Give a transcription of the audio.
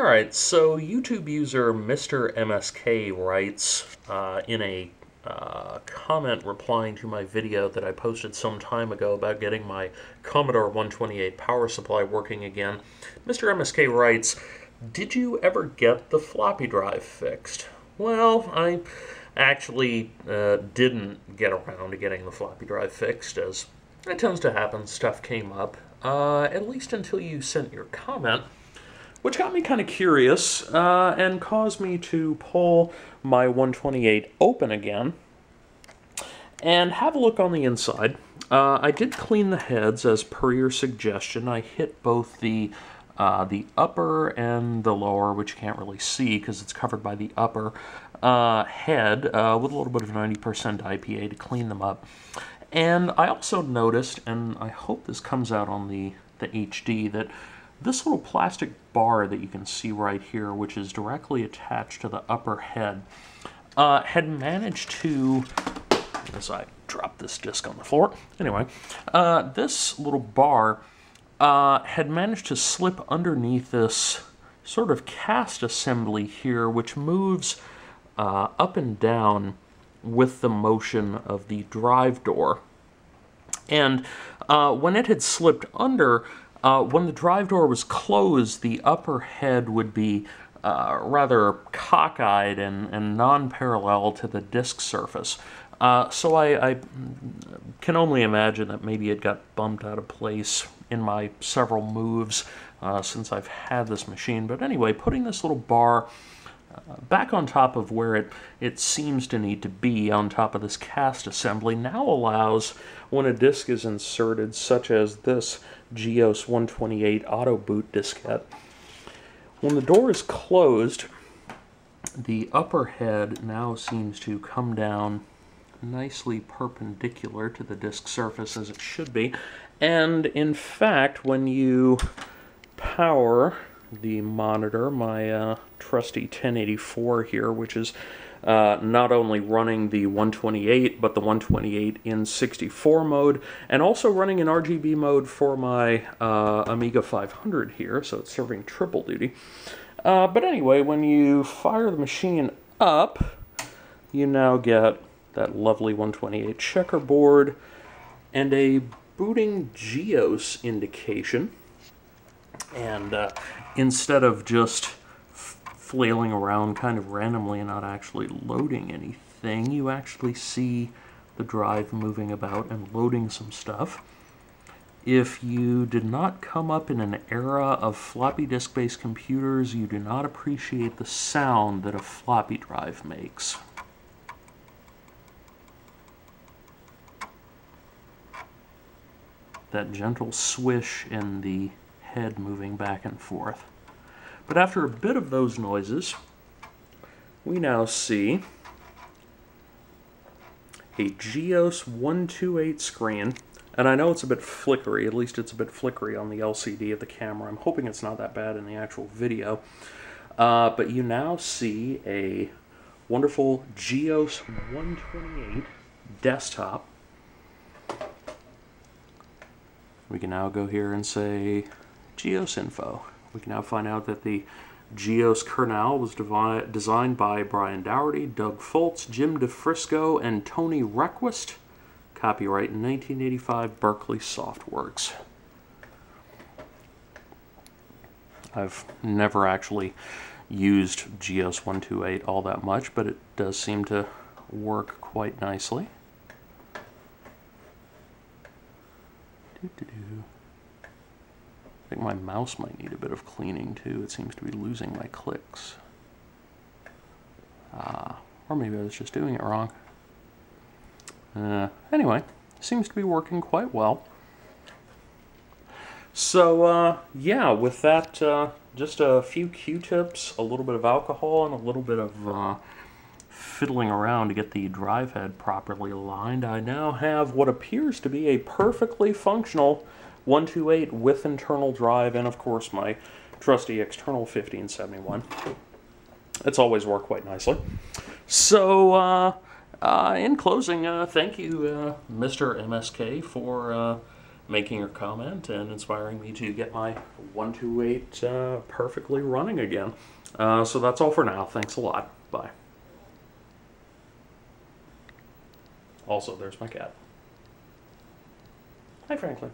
Alright, so YouTube user MisterMsk writes in a comment replying to my video that I posted some time ago about getting my Commodore 128 power supply working again. MisterMsk writes, "Did you ever get the floppy drive fixed?" Well, I actually didn't get around to getting the floppy drive fixed, as it tends to happen. Stuff came up, at least until you sent your comment, which got me kind of curious and caused me to pull my 128 open again and have a look on the inside. I did clean the heads as per your suggestion. I hit both the upper and the lower, which you can't really see because it's covered by the upper head with a little bit of 90% IPA to clean them up. And I also noticed, and I hope this comes out on the HD, that this little plastic bar that you can see right here, which is directly attached to the upper head, had managed to, as I drop this disc on the floor, anyway, this little bar had managed to slip underneath this sort of cast assembly here, which moves up and down with the motion of the drive door. And when it had slipped under, when the drive door was closed, the upper head would be rather cockeyed and non-parallel to the disk surface. So I can only imagine that maybe it got bumped out of place in my several moves since I've had this machine. But anyway, putting this little bar back on top of where it seems to need to be, on top of this cast assembly, now allows, when a disk is inserted, such as this GEOS 128 auto boot diskette, when the door is closed, the upper head now seems to come down nicely perpendicular to the disk surface, as it should be. And in fact, when you power the monitor, my trusty 1084 here, which is not only running the 128, but the 128 in 64 mode, and also running in RGB mode for my Amiga 500 here, so it's serving triple duty. But anyway, when you fire the machine up, you now get that lovely 128 checkerboard and a booting GEOS indication. And instead of just flailing around kind of randomly and not actually loading anything, you actually see the drive moving about and loading some stuff. If you did not come up in an era of floppy disk-based computers, you do not appreciate the sound that a floppy drive makes. That gentle swish in the head moving back and forth. But after a bit of those noises, we now see a GEOS 128 screen, and I know it's a bit flickery, at least it's a bit flickery on the LCD of the camera. I'm hoping it's not that bad in the actual video. But you now see a wonderful GEOS 128 desktop. We can now go here and say GEOS info. We can now find out that the GEOS kernel was designed by Brian Dougherty, Doug Foltz, Jim DeFrisco, and Tony Request. Copyright 1985, Berkeley Softworks. I've never actually used GEOS 128 all that much, but it does seem to work quite nicely. I think my mouse might need a bit of cleaning too. It seems to be losing my clicks. Or maybe I was just doing it wrong. Anyway, seems to be working quite well. So, yeah, with that, just a few Q-tips, a little bit of alcohol, and a little bit of fiddling around to get the drive head properly aligned, I now have what appears to be a perfectly functional 128 with internal drive, and of course my trusty external 1571. It's always worked quite nicely. So, in closing, thank you, MisterMsk, for making your comment and inspiring me to get my 128 perfectly running again. So that's all for now. Thanks a lot. Bye. Also, there's my cat. Hi, Franklin.